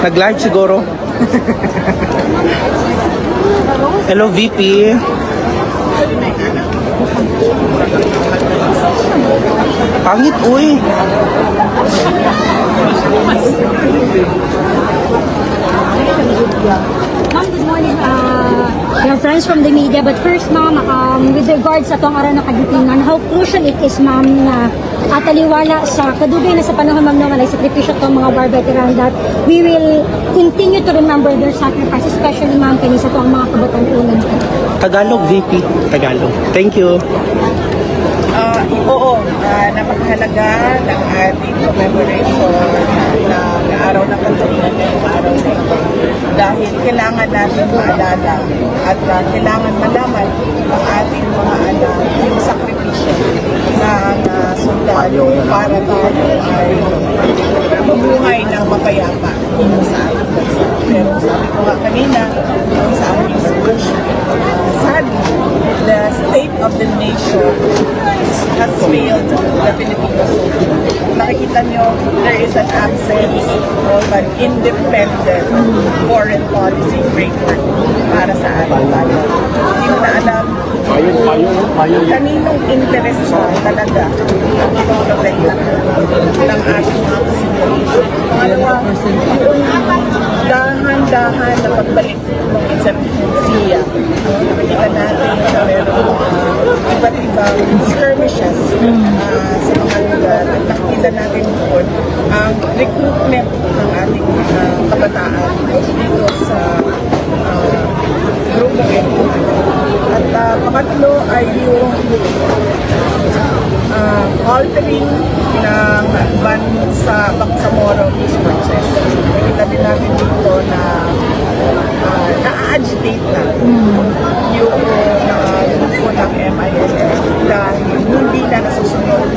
Nag-live siguro. Hello, VP. Pangit, uy. Ma'am, good morning. We are friends from the media. But first, ma'am, with regards sa itong araw ng kagitingan, how crucial it is, ma'am, na taliwala sa kadugay na sa panahon, ma'am, naman ay sakripisyo itong mga war veteran that we will continue to remember their sacrifice, especially, ma'am, kanisa itong mga kabatanunan. Tagalog, VP. Tagalog. Thank you. Oo, napakahalaga ng ating commemoration ng araw ng kagitingan ngayong araw na ito. Dahil kailangan natin maalala at kailangan malaman ng ating mga anak yung sakripisyo ng sundalo para tayo ay mabuhay ng mapayapa dito sa ating bansa. Pero sabi ko nga kanina, sa aming speech, sadly, the state of the nation has failed the Filipinos. Makikita nyo, there is an absence of an independent foreign policy framework para sa ating bayan. Hindi mo na alam kaninong interest talaga ang ipagprotekta ng ating mga consideration. Pangalawa, dahan-dahan na pagbalik ng insurgency. Nakikita natin na meron iba't ibang skirmishes sa mga lugar. At nakikita natin doon ang recruitment ng ating kabataan dito sa grupong ito. At pangatlo ay yung altering ng Bangsamoro peace process. Nakikita din natin dito na na-agitate na yung grupo ng MILF dahil hindi na nasusunod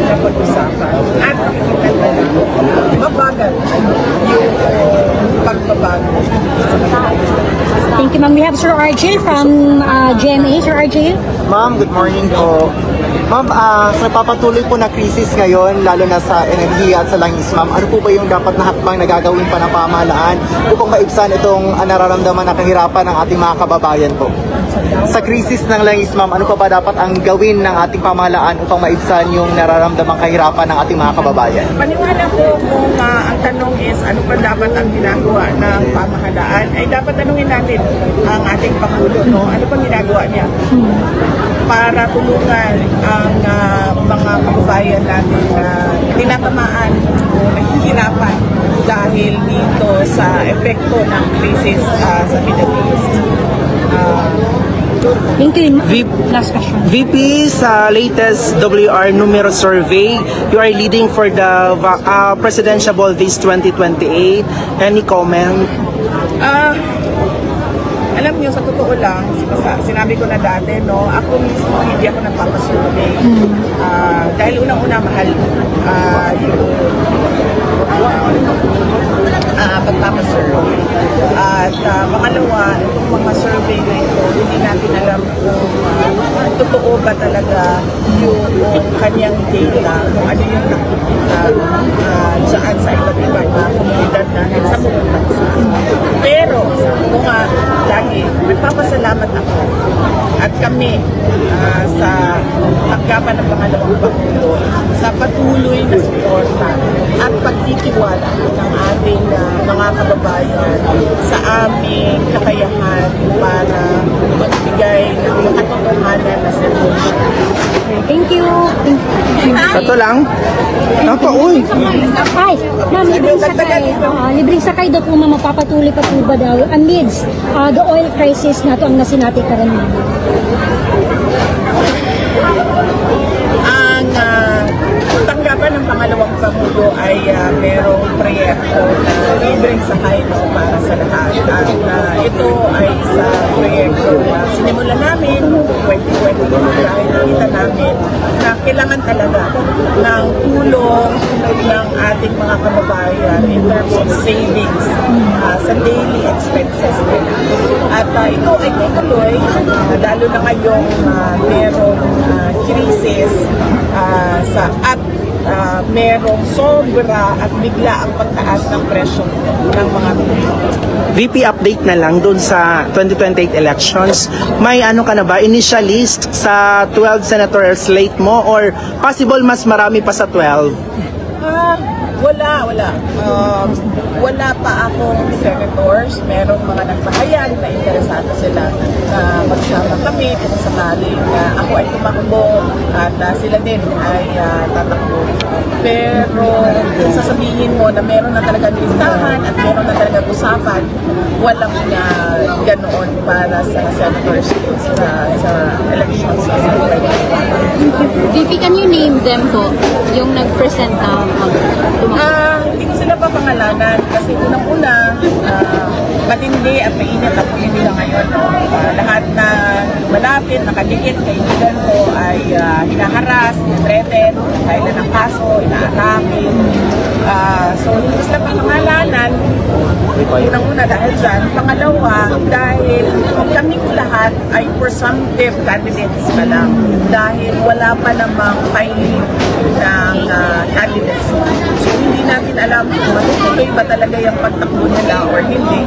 na pag-usapan. At nakikita na mabagal yung pagbabago sa mga. Thank you, ma'am. We have Sir Argel from GMA. Sir Argel? Ma'am, good morning po. Ma'am, sa papatuloy po na krisis ngayon, lalo na sa enerhiya at sa langis, ma'am, ano po ba yung dapat na hakbang na gagawin pa ng pamahalaan upang maibsan itong nararamdaman na kahirapan ng ating mga kababayan po? Sa krisis ng langis, ma'am, ano pa ba dapat ang gawin ng ating pamahalaan upang maibsan yung nararamdamang kahirapan ng ating mga kababayan? Paniwala ko kung ang tanong is ano pa dapat ang ginagawa ng pamahalaan, ay dapat tanungin natin ang ating Pangulo, no? Ano pang ginagawa niya para tulungan ang mga kababayan natin na tinatamaan o nahihirapan dahil dito sa epekto ng krisis sa Middle East. Thank you. Last question. VP, sa latest WR numero survey, you are leading for the Presidential Days 2028. Any comment? Alam niyo, sa totoo lang, sinabi ko na dati, no, ako mismo hindi ako nagpapasurvey. Dahil unang-una mahal yung pagpapasurvey. At pangalawa, itong mga survey na ito, hindi natin alam kung totoo ba talaga yung kanyang data, kung ano yung nakikita dyan sa iba't ibang komunidad natin sa buong bansa. Pero, kung lagi, nagpapasalamat ako at kami sa tanggapan ng pangalawang Pangulo sa patuloy na suporta at pagtitiwala ng ating mga kababayan sa aming kakayahan para magbigay ng makatotohanan na serbisyo. Thank you. Ito lang? Nako, uy. Ay, ma'am, libreng sakay. Libreng sakay daw po, ma'am, mapapatuloy pa po ba daw amidst the oil crisis na ito ang nasinati karamihan? Ang tanggapan ng pangalawang Pangulo ay merong proyekto na libreng sakay para sa lahat. At ito ay sa proyekto na sinimulan namin noong 2020 dahil nakita namin na kailangan talaga ng tulong ng ating mga kababayan in terms of savings sa daily expenses nila. At ito ay tutuloy, lalo na ngayong merong krisis at merong sobra at bigla ang pagtaas ng presyo ng mga bilihin. VP, update na lang dun sa 2028 elections. May ano ka na ba, initial list sa 12 senator slate mo or possible mas marami pa sa 12? Wala. Wala pa akong senators. Merong mga nagpahayag na interesado sila na magsama kami kung sakali na ako ay tumakbo at sila din ay tatakbo. Pero kung sasabihin mo na meron na talaga listahan at meron na talaga usapan, walang ganoon para sa senators sa elections. VP, can you name them po? Yung nag-present na Hindi ko sila papangalanan kasi unang-una, matindi at mainit ang politika ngayon. Lahat na malapit, nakadikit, kaibigan ko ay hinaharas, threatened, kailan ng kaso, inaatake. So, hindi ko sila papangalanan. Unang-una dahil dyan. Pangalawa, dahil kaming lahat ay presumptive candidates pa lang. Dahil wala pa namang filing ng candidates. So, hindi natin alam kung matutuloy ba talaga yung pagtakbo nila or hindi.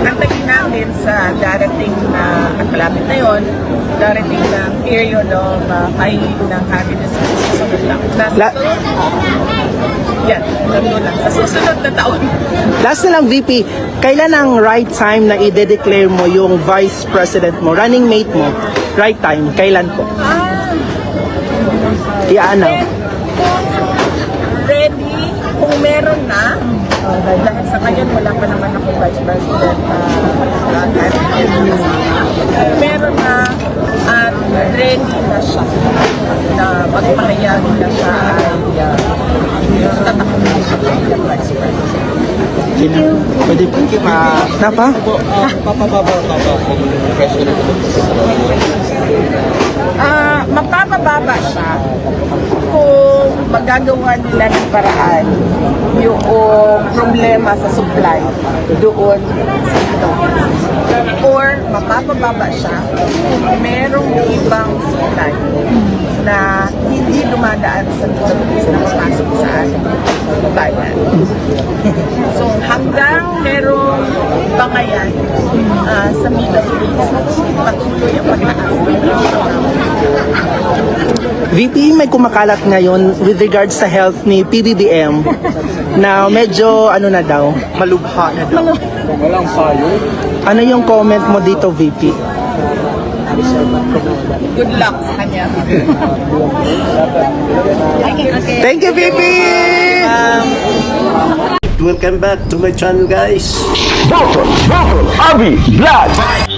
Antayin natin sa darating na, at malapit na yun, darating na period of filing ng candidates sa susunod lang. Yan, nandun lang. Sa susunod na taon. Last na lang, VP, kailan ang right time na i-declare mo yung vice president mo, running mate mo? Right time, kailan po? I-announce. Ready, kung meron na, dahil sa ngayon wala pa naman ako vice president meron na at ready na siya na magpahayag na siya ay tatakbo na siya bilang vice president. Pwede po. Napa? Mapapababa siya kung magagawa nila ng paraan yung problema sa supply doon sa Philippines. Or mapapababa siya kung merong ibang supply na hindi dumadaan sa Philippines na mapasok sa ating bayan. So hanggang merong bangayan sa Middle East, patuloy ang pagtaas ng VP, may kumakalat ngayon with regards sa health ni PBBM na medyo ano na daw, Malubha na daw. ano yung comment mo dito, VP? good luck sa kanya. Thank you, VP! Welcome back to my channel, guys. Dr. Avi Vlog.